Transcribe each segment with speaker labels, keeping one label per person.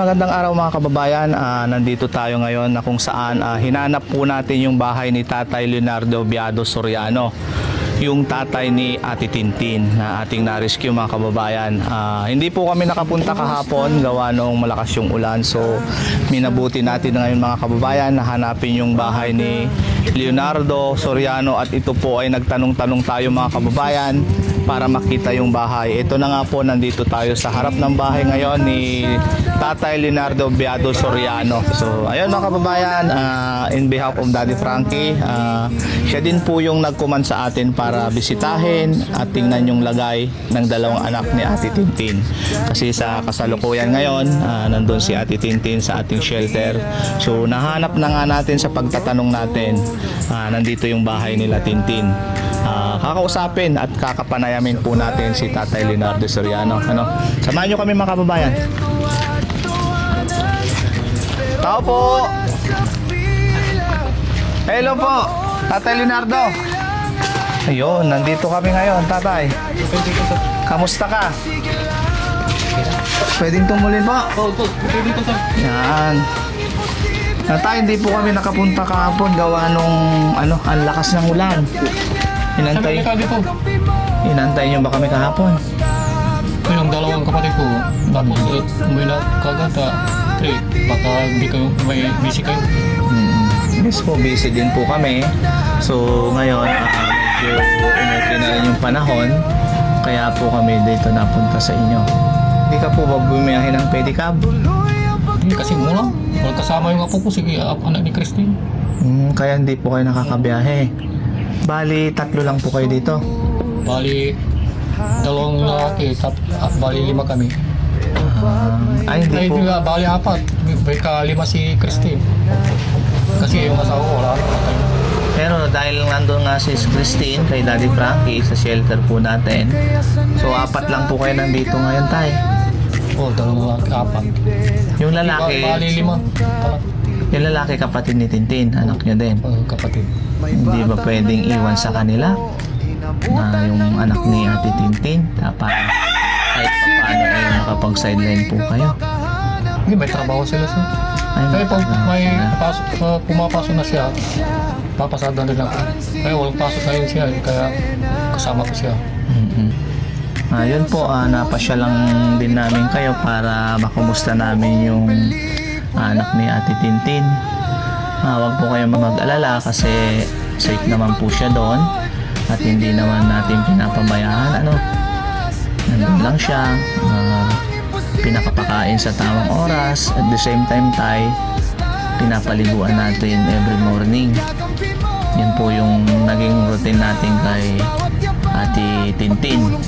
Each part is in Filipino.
Speaker 1: Magandang araw mga kababayan, nandito tayo ngayon na kung saan hinanap po natin yung bahay ni Tatay Leonardo Viado Soriano, yung tatay ni Ate Tintin na ating na-rescue mga kababayan. Hindi po kami nakapunta kahapon gawa nung malakas yung ulan, so minabuti natin ngayon mga kababayan na hanapin yung bahay ni Leonardo Soriano, at ito po ay nagtanong-tanong tayo mga kababayan para makita yung bahay. Ito na nga po, nandito tayo sa harap ng bahay ngayon ni Tatay Leonardo Viado Soriano. So ayun mga kababayan, in behalf of Daddy Frankie, siya din po yung nag-command sa atin para bisitahin at tingnan yung lagay ng dalawang anak ni Ate Tintin. Kasi sa kasalukuyan ngayon, nandun si Ate Tintin sa ating shelter. So nahanap na nga natin sa pagtatanong natin, nandito yung bahay nila Tintin. Kakausapin at kakapanayamin po natin si Tatay Leonardo Soriano. Samahan nyo kami mga kababayan. Tao po! Hello po, Tatay Leonardo. Ayun, nandito kami ngayon, Tatay. Kamusta ka? Pwedeng tumulin po?
Speaker 2: Pwede ko sir.
Speaker 1: Yan. Tatay, hindi po kami nakapunta kahapon gawa nung ang lakas ng ulan. Inantay nyo ba kami kahapon?
Speaker 2: Yung dalawang kapatid ko, umuwi na kagad baka hindi kayo, may busy kayo.
Speaker 1: Yes po, busy din po kami. So ngayon, medyo umuwi na rin yung panahon, kaya po kami dito napunta sa inyo. Hindi ka po ba bumiyahe ng pedicab?
Speaker 2: Hindi kasi mula. Wala kasama yung apo ko, sige, anak ni Christine.
Speaker 1: Kaya hindi po kayo nakakabiyahe. Bali, 3 lang po kayo dito.
Speaker 2: Bali, dalawang lalaki, bali 5 kami.
Speaker 1: Ay, hindi po.
Speaker 2: Bali 4, may ka-5 si Christine. Kasi yung asawa ko, wala.
Speaker 1: Pero dahil nandun nga si Christine kay Daddy Frankie sa shelter po natin, so 4 lang po kayo nandito ngayon, Tay.
Speaker 2: Dalawang lalaki, 4.
Speaker 1: Yung lalaki,
Speaker 2: Bali 5.
Speaker 1: yung lalaki kapatid ni Tintin, anak niya din.
Speaker 2: Kapatid.
Speaker 1: Hindi ba pwedeng iwan sa kanila na yung anak ni Ate Tintin para kahit paano ay makapag-sideline po kayo?
Speaker 2: Hindi, may trabaho sila sir.
Speaker 1: Ay,
Speaker 2: Kaya pag may pumapasok na siya, papasada rin ako. Kaya walang pasok na yun siya, kaya kasama ko siya.
Speaker 1: Yun po, napasya lang din namin kayo para makumusta namin yung anak ni Ate Tintin. Huwag po kayong mag-alala kasi safe naman po siya doon at hindi naman natin pinapabayaan. Nandun lang siya, pinakapakain sa tamang oras, at the same time pinapaliguan natin every morning. Yun po yung naging routine natin kay Ate Tintin.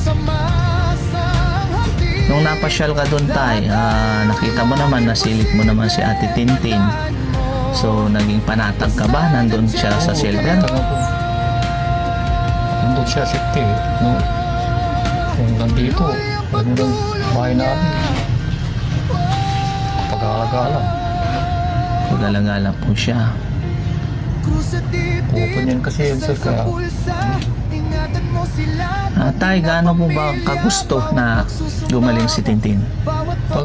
Speaker 1: Nung napasyal ka doon, Tay, nakita mo naman, nasilip mo naman si Ate Tintin. So naging panatag ka ba? Nandun siya sa shelter?
Speaker 2: Nandun siya safety. No? Kung nandito, nandun bahay namin. Pag-alagala.
Speaker 1: Pag-alagala po siya.
Speaker 2: Open yan kasi yun sir, kaya
Speaker 1: Tay, gaano po ba kagusto na gumaling si Tintin?
Speaker 2: pag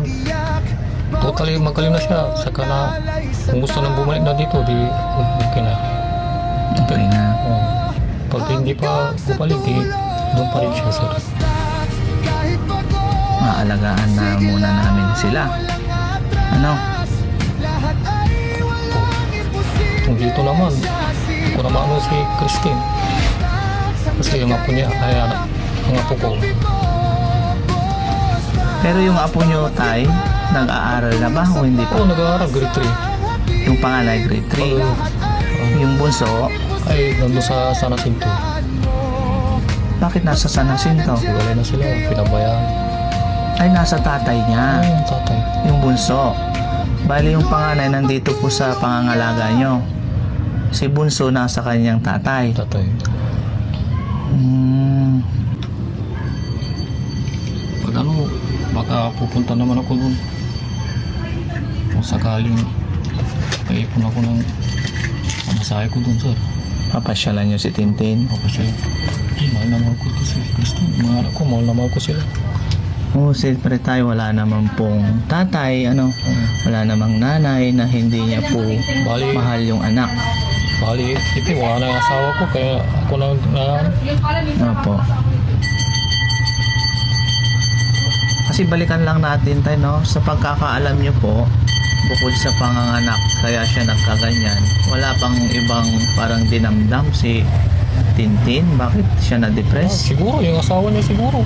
Speaker 2: totally magaling na siya, saka na kung gusto nang bumalik na dito, di okay na.
Speaker 1: Okay na.
Speaker 2: Pag hindi pa bumalik, di doon pa rin siya sir.
Speaker 1: Maalagaan na muna namin sila.
Speaker 2: Kung dito naman, hindi ko naman si Christine. Kasi yung apo niya, ay ang apo ko.
Speaker 1: Pero yung apo nyo, Tay, nag-aaral na ba o hindi pa?
Speaker 2: Nag-aaral, grade 3.
Speaker 1: Yung panganay, grade 3. Yung bunso,
Speaker 2: Ay, nandun sa San Jacinto.
Speaker 1: bakit nasa San Jacinto?
Speaker 2: Wala na sila, pinabayaan.
Speaker 1: Ay, nasa tatay niya.
Speaker 2: Ay, yung tatay.
Speaker 1: Yung bunso. Bali yung panganay nandito po sa pangangalaga nyo. Si bunso nasa kanyang tatay.
Speaker 2: Tatay. Pag baka pupunta naman ako doon. Kung sakaling paipon ako ng pamasahe ko doon, sir.
Speaker 1: Papasyalan nyo si Tintin.
Speaker 2: Mahal na mahal ko si Christine. Mga anak ko, mahal na mahal ko sila.
Speaker 1: Oo, siyempre tayo, wala naman pong tatay, wala namang nanay na hindi niya po
Speaker 2: Bali,
Speaker 1: mahal yung anak.
Speaker 2: bali, ipi, wala na ang asawa ko, kaya ako
Speaker 1: Opo. Kasi balikan lang natin tayo, no? Sa pagkakaalam niyo po, bukod sa panganganak, kaya siya nagkaganyan, wala pang ibang parang dinamdam si Tintin? Bakit siya na-depress?
Speaker 2: siguro, yung asawa niya siguro.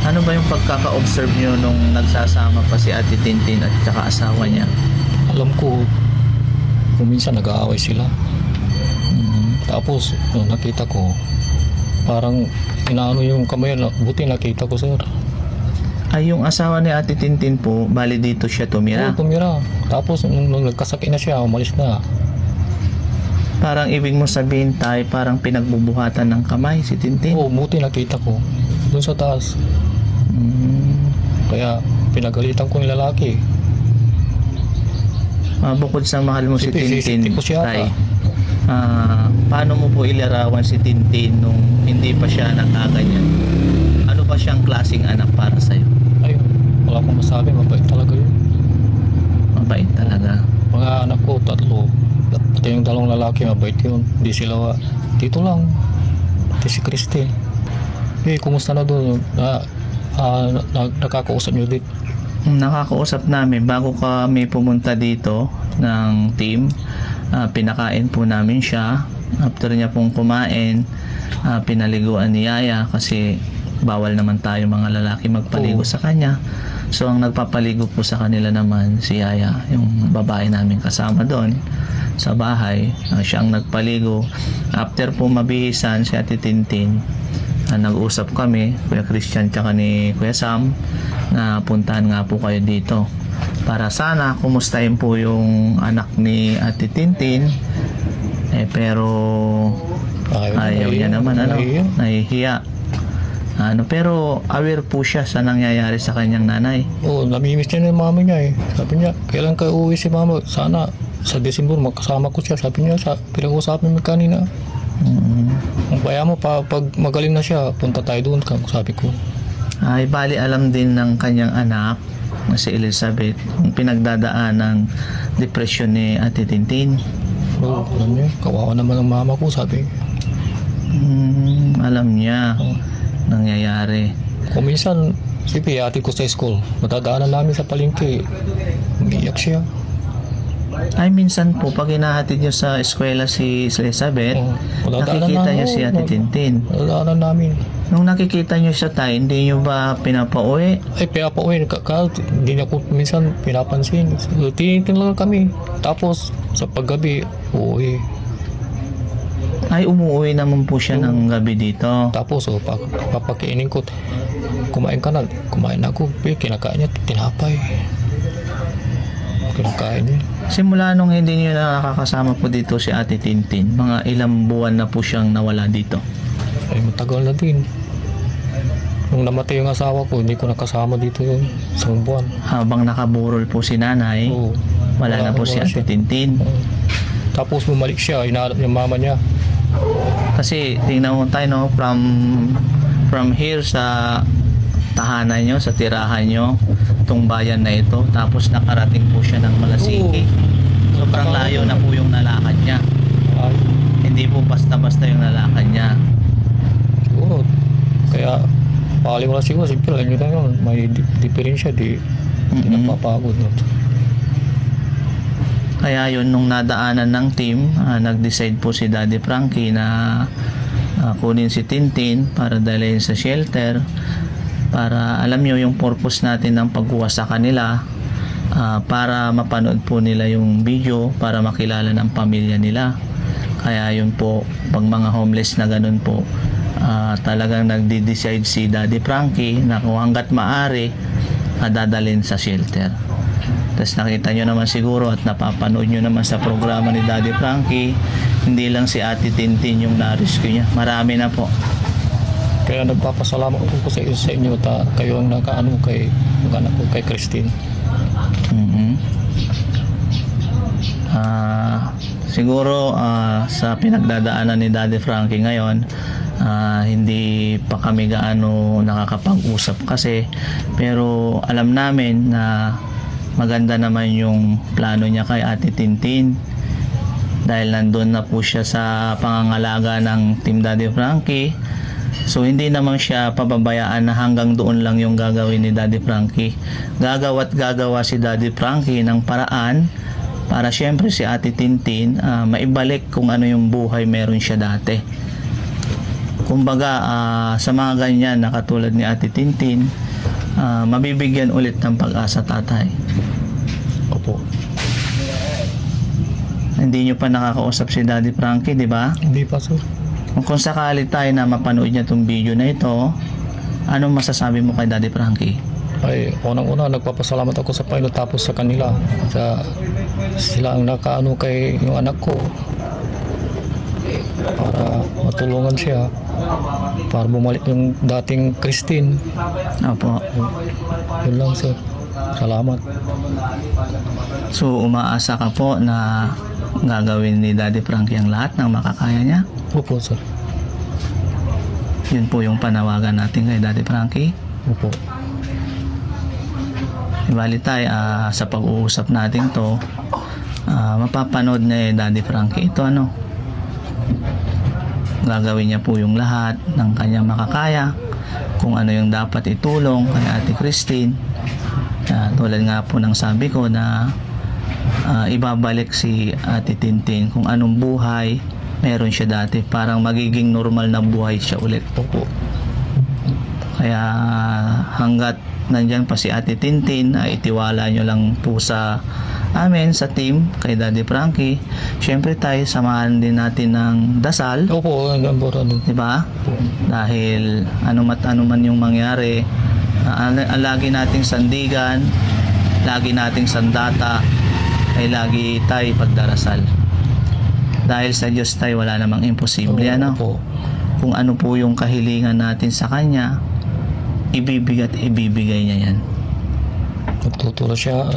Speaker 1: Ano ba yung pagkaka-observe niyo nung nagsasama pa si Ate Tintin at saka asawa niya?
Speaker 2: Alam ko, kung minsan nag-aaway sila. Tapos, nung nakita ko, parang inaano yung kamay, buti nakita ko, sir.
Speaker 1: Ay, yung asawa ni Ate Tintin po, bali dito siya tumira.
Speaker 2: Oo, tumira. Tapos, nung nagkasakit na siya, umalis na.
Speaker 1: Parang ibig mo sabihin tayo, parang pinagbubuhatan ng kamay si Tintin.
Speaker 2: Oo, buti nakita ko. Doon sa taas. Kaya, pinagalitan ko yung lalaki.
Speaker 1: Bukod sa mahal mo si Tintin,
Speaker 2: Sisipin ko siya
Speaker 1: tay, paano mo po ilarawan si Tintin nung hindi pa siya nakaganyan? Ano ba siyang klaseng anak para sa'yo?
Speaker 2: Ay, wala akong masabi. Mabait talaga yun.
Speaker 1: Mabait talaga.
Speaker 2: Mga anak ko, 3. Pati yung 2 lalaki, mabait yun. Hindi sila, dito lang. Pati si Christy. Kumusta na doon? Nakakausap nyo dito?
Speaker 1: Nakakausap namin bago kami pumunta dito ng team. Pinakain po namin siya. After niya pong kumain, pinaliguan ni Yaya kasi bawal naman tayo mga lalaki magpaligo sa kanya. So ang nagpapaligo po sa kanila naman si Yaya, yung babae namin kasama doon sa bahay. Siya ang nagpaligo. After po mabihisan si Ate Tintin, nag-usap kami, Kuya Christian tsaka ni Kuya Sam, na puntahan nga po kayo dito para sana kumustahin po yung anak ni Ate Tintin. Pero ayaw niya naman, nahihiya. Pero aware po siya sa nangyayari sa kanyang nanay.
Speaker 2: Oo, namimiss niya na yung mama niya eh. Sabi niya, kailan kayo uuwi si mama? Sana sa December magkasama ko siya. Sabi niya, pinag-usapan mo kanina. Kung kaya mo, pag magaling na siya, punta tayo doon, sabi ko.
Speaker 1: Ay, bali alam din ng kanyang anak na si Elizabeth yung pinagdadaan ng depression ni Ate Tintin.
Speaker 2: Oo, alam niya, kawawa naman ang mama ko, sabi.
Speaker 1: Alam niya nangyayari.
Speaker 2: Kung minsan, sipi, ate ko sa school, matadaanan namin sa palengke, umiiyak siya.
Speaker 1: Ay, minsan po, pag hinahatid niyo sa eskwela si Elizabeth,
Speaker 2: Matadaanan
Speaker 1: nakikita
Speaker 2: namin,
Speaker 1: niyo si Ate Tintin.
Speaker 2: Matadaanan namin.
Speaker 1: Nung nakikita niyo siya tayo, hindi niyo ba pinapauwi?
Speaker 2: Ay, pinapauwi, hindi niya ko minsan pinapansin. Tinitin lang kami. Tapos, sa paggabi, uuwi.
Speaker 1: Ay, umuwi naman po siya ng gabi dito.
Speaker 2: Tapos, papakainin ko, kumain ka na. Kumain na ako. Kinakain niya, tinapay. Kinakain niya.
Speaker 1: Simula nung hindi niyo na nakakasama po dito si Ate Tintin, mga ilang buwan na po siyang nawala dito?
Speaker 2: Ay, matagal na din. Nung namatay yung asawa ko, hindi ko nakasama dito yun. 1 buwan.
Speaker 1: Habang nakaburol po si nanay,
Speaker 2: Oo.
Speaker 1: wala na po si Ate Tintin.
Speaker 2: Tapos bumalik siya, hinahanap yung mama niya.
Speaker 1: Kasi tingnan mo tayo, no, from here sa tahanan nyo, sa tirahan nyo, itong bayan na ito, tapos nakarating po siya ng Malasiki. Sobrang layo na po yung nalakad niya.
Speaker 2: Ay,
Speaker 1: Hindi po basta-basta yung nalakad niya.
Speaker 2: siguro. Kaya, pakali ko na siguro, siyempre, alam nyo na yun, may diferensya, di napapagod. No?
Speaker 1: Kaya yun, nung nadaanan ng team, nag-decide po si Daddy Frankie na kunin si Tintin para dalhin sa shelter, para alam nyo yung purpose natin ng pagkuha sa kanila, para mapanood po nila yung video, para makilala ng pamilya nila. Kaya yun po, pag mga homeless na ganun po, talagang nagde-decide si Daddy Frankie na kung hanggat maaari, dadalhin sa shelter. Tapos nakita nyo naman siguro at napapanood nyo naman sa programa ni Daddy Frankie, hindi lang si Ate Tintin yung na-rescue niya, marami na po.
Speaker 2: Kaya nagpapasalamat ko sa inyo, kayo ang nakaano kay anak ko, kay Christine.
Speaker 1: Siguro sa pinagdadaanan ni Daddy Frankie ngayon, Hindi pa kami gaano nakakapag-usap kasi, pero alam namin na maganda naman yung plano niya kay Ate Tintin dahil nandun na po siya sa pangangalaga ng Team Daddy Frankie. So hindi naman siya pababayaan na hanggang doon lang yung gagawin ni Daddy Frankie. Gagawa't gagawa si Daddy Frankie ng paraan para syempre si Ate Tintin maibalik kung ano yung buhay meron siya dati. Kumbaga sa mga ganyan na katulad ni Ate Tintin, mabibigyan ulit ng pag-asa tatay.
Speaker 2: Opo.
Speaker 1: Hindi nyo pa nakakausap si Daddy Frankie, di ba?
Speaker 2: Hindi pa, sir.
Speaker 1: Kung sakali tayo na mapanood niya itong video na ito, anong masasabi mo kay Daddy Frankie?
Speaker 2: Ay, unang-una, nagpapasalamat ako sa Panginoon tapos sa kanila. Sila ang nakaano kay yung anak ko para matulungan siya para bumalik yung dating Christine.
Speaker 1: Opo.
Speaker 2: Yun lang, sir. Salamat.
Speaker 1: So umaasa ka po na gagawin ni Daddy Frankie ang lahat ng makakaya niya?
Speaker 2: Opo, sir.
Speaker 1: Yun po yung panawagan natin kay Daddy Frankie.
Speaker 2: Opo.
Speaker 1: Ibali tayo sa pag-uusap natin to, mapapanood ni Daddy Frankie ito, ano? Gagawin niya po yung lahat ng kanyang makakaya, kung ano yung dapat itulong kay Ate Christine. Tulad nga po ng sabi ko na ibabalik si Ate Tintin kung anong buhay meron siya dati, parang magiging normal na buhay siya ulit.
Speaker 2: Opo.
Speaker 1: Kaya hanggat nandyan pa si Ate Tintin, itiwala nyo lang po sa amin, sa team, kay Daddy Frankie. Syempre tayo, samahan din natin ng dasal.
Speaker 2: Opo, hanggang borado.
Speaker 1: Diba? Dahil ano man yung mangyari, lagi nating sandigan, lagi nating sandata, ay lagi tayo pagdarasal. Dahil sa Diyos tayo wala namang imposible.
Speaker 2: Opo.
Speaker 1: Kung ano po yung kahilingan natin sa Kanya, ibibigay at ibibigay niya yan.
Speaker 2: Nagtuturo siya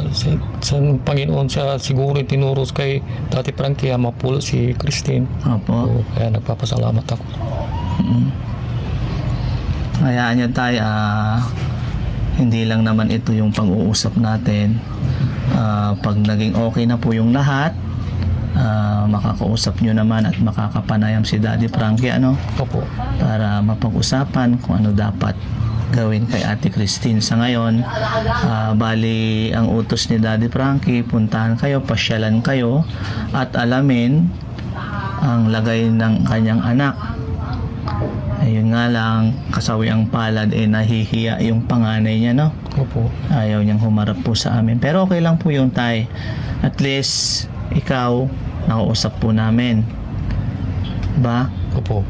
Speaker 2: sa Panginoon siya siguro tinuro kay Daddy Frankie mapulot si Christine.
Speaker 1: Opo.
Speaker 2: Kaya nagpapasalamat ako.
Speaker 1: Hayaan nyo tayo, hindi lang naman ito yung pag-uusap natin. Pag naging okay na po yung lahat, makakausap nyo naman at makakapanayam si Daddy Frankie, ano?
Speaker 2: Opo.
Speaker 1: Para mapag-usapan kung ano dapat gawin kay Ate Christine. Sa ngayon, bali ang utos ni Daddy Frankie, puntahan kayo, pasyalan kayo at alamin ang lagay ng kanyang anak. Ayun nga lang, kasawiang palad nahihiya yung panganay niya, no?
Speaker 2: Opo.
Speaker 1: Ayaw niyang humarap po sa amin. Pero okay lang po yung tay. At least, ikaw, nakausap po namin. Ba?
Speaker 2: Opo.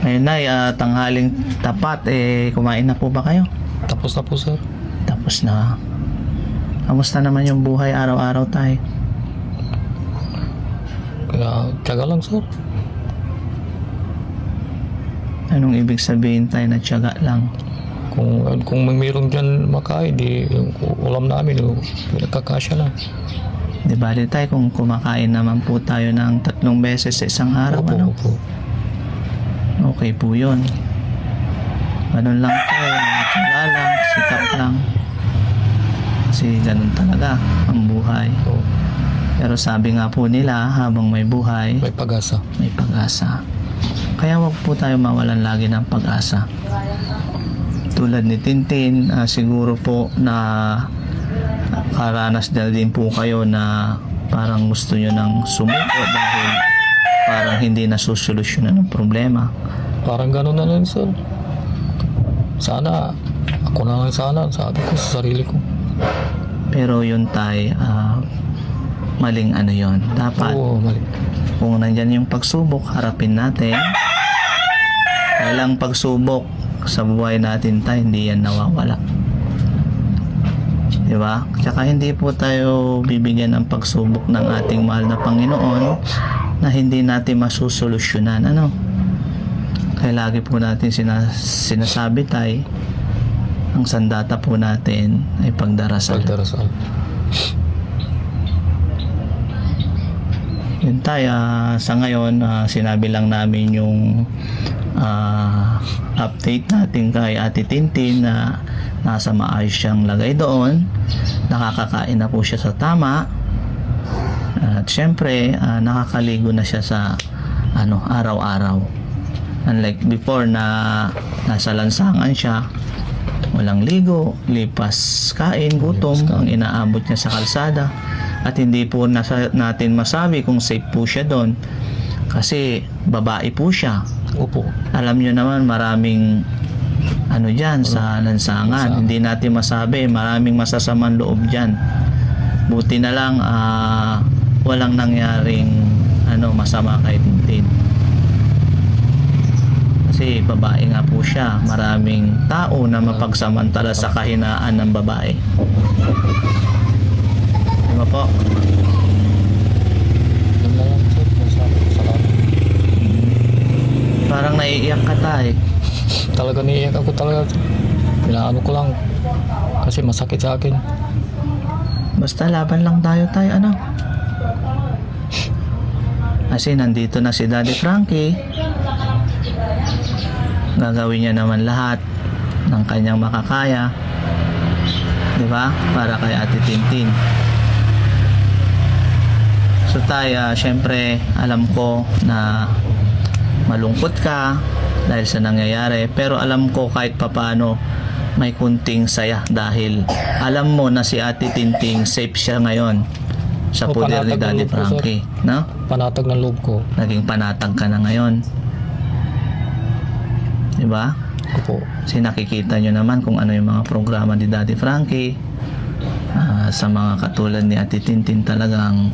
Speaker 1: Ayun na, tanghaling tapat, kumain na po ba kayo?
Speaker 2: Tapos na po, sir.
Speaker 1: Tapos na. Kamusta naman yung buhay araw-araw tayo?
Speaker 2: Kaya, tiyaga lang, sir.
Speaker 1: Anong ibig sabihin tayo na tiyaga lang?
Speaker 2: Kung may meron dyan makain, di ulam namin, pinagkakasya lang.
Speaker 1: Di ba tayo kung kumakain naman po tayo ng 3 beses sa isang araw,
Speaker 2: Opo,
Speaker 1: ano?
Speaker 2: opo.
Speaker 1: Okay po yun. Ganun lang tayo, tiyaga lang, sikap lang. Kasi ganun talaga ang buhay.
Speaker 2: So,
Speaker 1: Pero sabi nga po nila, habang may buhay,
Speaker 2: may pag-asa.
Speaker 1: may pag-asa. Kaya wag po tayo mawalan lagi ng pag-asa. Tulad ni Tintin, siguro po na karanas na din po kayo na parang gusto nyo ng sumuko dahil parang hindi nasusolusyonan ng problema.
Speaker 2: Parang gano'n na lang, sir. Sana, ako na lang sana, sabi ko sa sarili ko.
Speaker 1: Pero yun tayo, maling ano yun. Dapat,
Speaker 2: Oo, mali.
Speaker 1: kung nandyan yung pagsubok, harapin natin. Kailang pagsubok sa buhay natin tayo, hindi yan nawawala. Diba? Tsaka hindi po tayo bibigyan ng pagsubok ng ating mahal na Panginoon na hindi natin masusolusyonan. Ano? Kaya lagi po natin sinasabi tayo, ang sandata po natin ay pagdarasal.
Speaker 2: Pagdarasal.
Speaker 1: Yun tayo, sa ngayon, sinabi lang namin yung update natin kay Ate Tintin na nasa maayos siyang lagay doon, nakakakain na po siya sa tama, at syempre nakakaligo na siya sa araw-araw, unlike before na nasa lansangan siya, walang ligo, lipas kain, gutom ang inaabot niya sa kalsada, at hindi po natin masabi kung safe po siya doon kasi babae po siya.
Speaker 2: Opo.
Speaker 1: Alam nyo naman maraming dyan sa lansangan, hindi natin masabi, maraming masasamang loob dyan. Buti na lang walang nangyaring masama kay Tintin, kasi babae nga po siya. Maraming tao na mapagsamantala sa kahinaan ng babae, di ba po?
Speaker 2: Yun na lang sir. Salamat.
Speaker 1: Parang naiiyak ka tay.
Speaker 2: Talaga niiyak ako talaga. Pinaano ko lang. Kasi masakit sa akin.
Speaker 1: Basta laban lang tayo tay, kasi nandito na si Daddy Frankie, gagawin niya naman lahat ng kanyang makakaya, di ba, para kay Ate Tintin. So tayo, syempre alam ko na malungkot ka dahil sa nangyayari, pero alam ko kahit papano may kunting saya dahil alam mo na si Ate Tintin safe siya ngayon sa poder ni Daddy Frankie, no?
Speaker 2: Panatag ng loob ko.
Speaker 1: Naging panatag ka na ngayon, di ba?
Speaker 2: Opo.
Speaker 1: Kasi nakikita nyo naman kung ano yung mga programa ni Daddy Frankie. Sa mga katulad ni Ate Tintin, talagang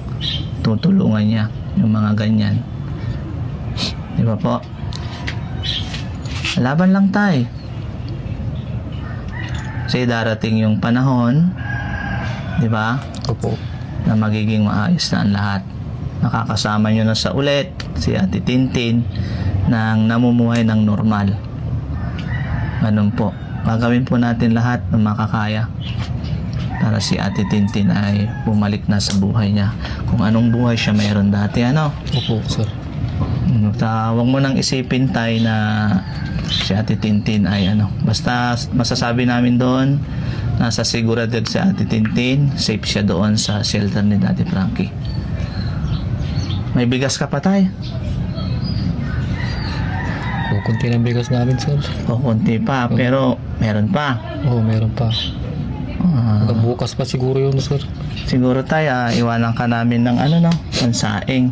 Speaker 1: tutulungan niya yung mga ganyan, di ba po? Laban lang tayo, kasi darating yung panahon, di ba,
Speaker 2: Opo.
Speaker 1: na magiging maayos na ang lahat. Nakakasama nyo na sa ulit si Ate Tintin nang namumuhay ng normal. Ganun po, gagawin po natin lahat ng makakaya para si Ate Tintin ay bumalik na sa buhay niya, kung anong buhay siya mayroon dati,
Speaker 2: Opo sir.
Speaker 1: Huwag mo nang isipin tayo na si Ate Tintin ay basta masasabi namin doon, nasa seguridad si Ate Tintin, safe siya doon sa shelter ni Daddy Frankie. May bigas ka pa tay?
Speaker 2: Kunti ng bigas namin sir.
Speaker 1: O konti pa, pero meron pa.
Speaker 2: Oo, meron pa. Hanggang bukas pa siguro yun sir.
Speaker 1: Siguro tayo, iwanan ka namin ng pansaing.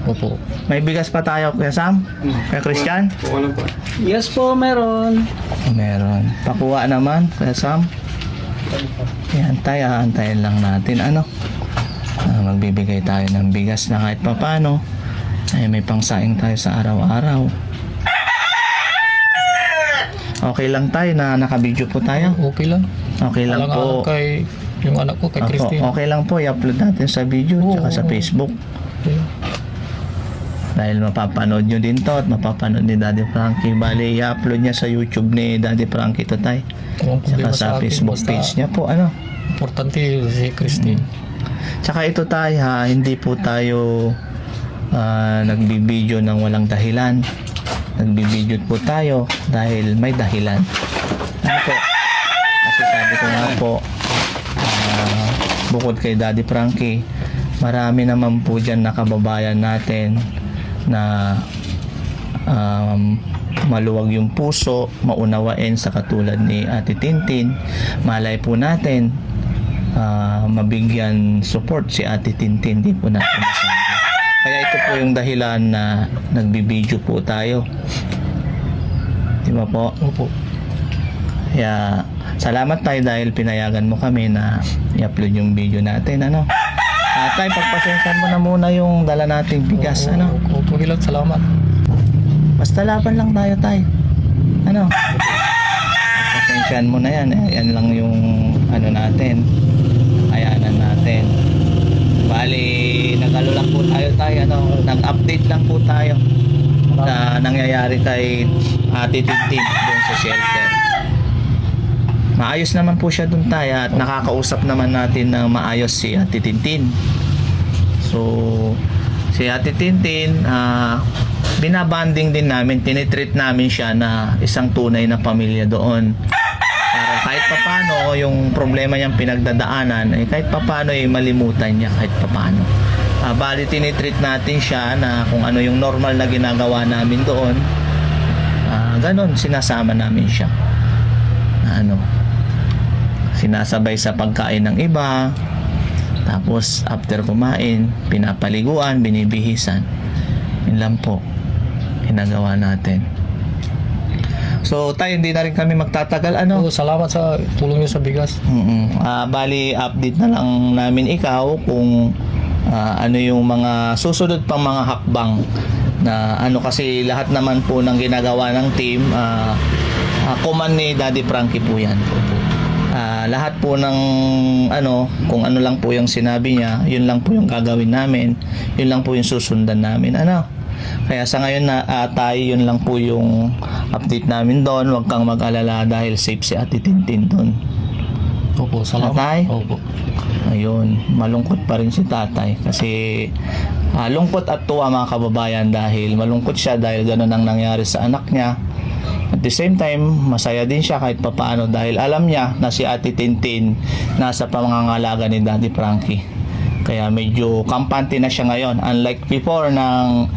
Speaker 2: Opo.
Speaker 1: May bigas pa tayo, Kuya Sam? Kuya Christian?
Speaker 3: Yes po, meron.
Speaker 1: Meron. Pakuha naman, Kuya Sam. Yan tayo, antayin lang natin magbibigay tayo ng bigas na kahit papano ay may pangsaing tayo sa araw-araw. Okay lang tayo na nakabidyo po tayo?
Speaker 2: Okay lang.
Speaker 1: Okay lang po.
Speaker 2: Alang-alang kay yung anak ko, kay
Speaker 1: Opo,
Speaker 2: Christine.
Speaker 1: okay lang po, i-upload natin sa video tsaka sa Facebook.
Speaker 2: Okay.
Speaker 1: Dahil mapapanood nyo din to at mapapanood ni Daddy Frankie. Bali, i-upload niya sa YouTube ni Daddy Frankie to tay.
Speaker 2: Walang problema
Speaker 1: Tsaka sa
Speaker 2: akin,
Speaker 1: Facebook
Speaker 2: basta
Speaker 1: page niya po,
Speaker 2: importante si Christine.
Speaker 1: Tsaka ito tayo hindi po tayo nagbibideo ng walang dahilan. Nagbibideo po tayo dahil may dahilan. Po? Kasi sabi ko nga po, bukod kay Daddy Frankie, marami naman po dyan na kababayan natin na maluwag yung puso, maunawain sa katulad ni Ate Tintin. Malay po natin mabigyan support si Ate Tintin, di po natin masabi. Kaya ito po yung dahilan na nagbibideo po tayo, di ba po?
Speaker 2: Opo.
Speaker 1: Kaya salamat tayo dahil pinayagan mo kami na i-upload yung video natin, tay, pagpasensyahan mo na muna yung dala nating bigas,
Speaker 2: Opo, hilang salamat.
Speaker 1: Basta laban lang tayo, tay. Pasensyahan mo na yan. Yan lang yung natin. Ayanan natin. Bali, nag-alala po tayo, tay. Nag-update lang po tayo na nangyayari kay Ate Tintin doon sa shelter. Maayos naman po siya doon, tay, at nakakausap naman natin na maayos si Ate Tintin. So, Si Ate Tintin, binabanding din namin, tinitreat namin siya na isang tunay na pamilya doon. Para kahit papano yung problema niyang pinagdadaanan, kahit papano malimutan niya kahit papano. Bali tinitreat natin siya na kung ano yung normal na ginagawa namin doon. Ganon, sinasama namin siya. Sinasabay sa pagkain ng iba. Tapos after kumain, pinapaliguan, binibihisan. Yun lang po ginagawa natin. So tayo, hindi na rin kami magtatagal.
Speaker 2: Oo, salamat sa tulong niyo sa bigas.
Speaker 1: Bali update na lang namin ikaw kung ano yung mga susunod pang mga hakbang na kasi lahat naman po ng ginagawa ng team, command ni Daddy Frankie po yan. Lahat po ng kung ano lang po yung sinabi niya, yun lang po yung gagawin namin, yun lang po yung susundan namin. Kaya sa ngayon na tayo, yun lang po yung update namin doon. Huwag kang mag-alala dahil safe si Ate Tintin doon.
Speaker 2: Opo, salamat.
Speaker 1: Tatay?
Speaker 2: Opo.
Speaker 1: Ayun, malungkot pa rin si tatay kasi lungkot at tuwa mga kababayan, dahil malungkot siya dahil gano'n ang nangyari sa anak niya. At the same time, masaya din siya kahit papaano dahil alam niya na si Ate Tintin nasa pamangangalaga ni Daddy Frankie. Kaya medyo kampante na siya ngayon, unlike before nang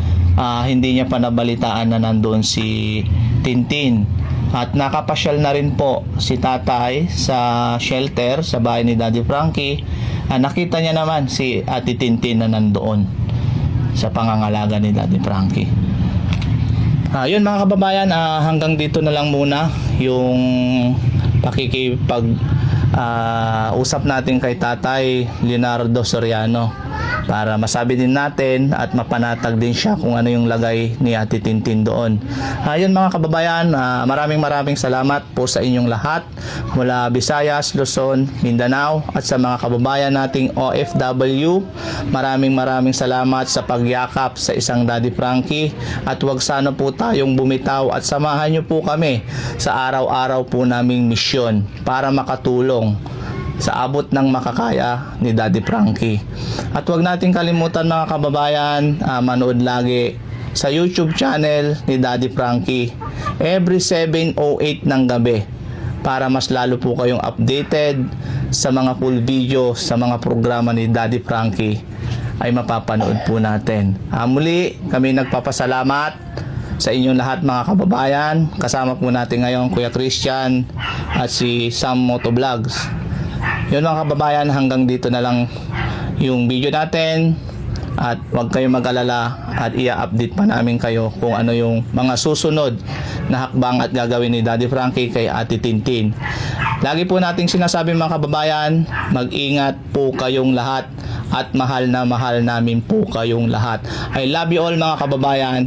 Speaker 1: hindi niya pa nabalitaan na nandoon si Tintin. At nakapasyal na rin po si tatay sa shelter sa bahay ni Daddy Frankie. Nakita niya naman si Ate Tintin na nandoon sa pangangalaga ni Daddy Frankie. Yun mga kababayan, hanggang dito na lang muna yung usap natin kay Tatay Leonardo Soriano, para masabi din natin at mapanatag din siya kung ano yung lagay ni Ate Tintin doon. Ayun mga kababayan, maraming salamat po sa inyong lahat mula Visayas, Luzon, Mindanao at sa mga kababayan nating OFW. Maraming salamat sa pagyakap sa isang Daddy Frankie, at huwag sana po tayong bumitaw at samahan niyo po kami sa araw-araw po naming misyon para makatulong sa abot ng makakaya ni Daddy Frankie. At huwag nating kalimutan mga kababayan, manood lagi sa YouTube channel ni Daddy Frankie every 7:08 ng gabi para mas lalo po kayong updated sa mga full video, sa mga programa ni Daddy Frankie ay mapapanood po natin. Muli kami nagpapasalamat sa inyong lahat mga kababayan. Kasama po natin ngayon Kuya Christian at si Sam Motovlogs. Yun mga kababayan, hanggang dito na lang yung video natin, at huwag kayong mag-alala at i-update pa namin kayo kung ano yung mga susunod na hakbang at gagawin ni Daddy Frankie kay Ate Tintin. Lagi po nating sinasabi mga kababayan, mag-ingat po kayong lahat at mahal na mahal namin po kayong lahat. I love you all mga kababayan.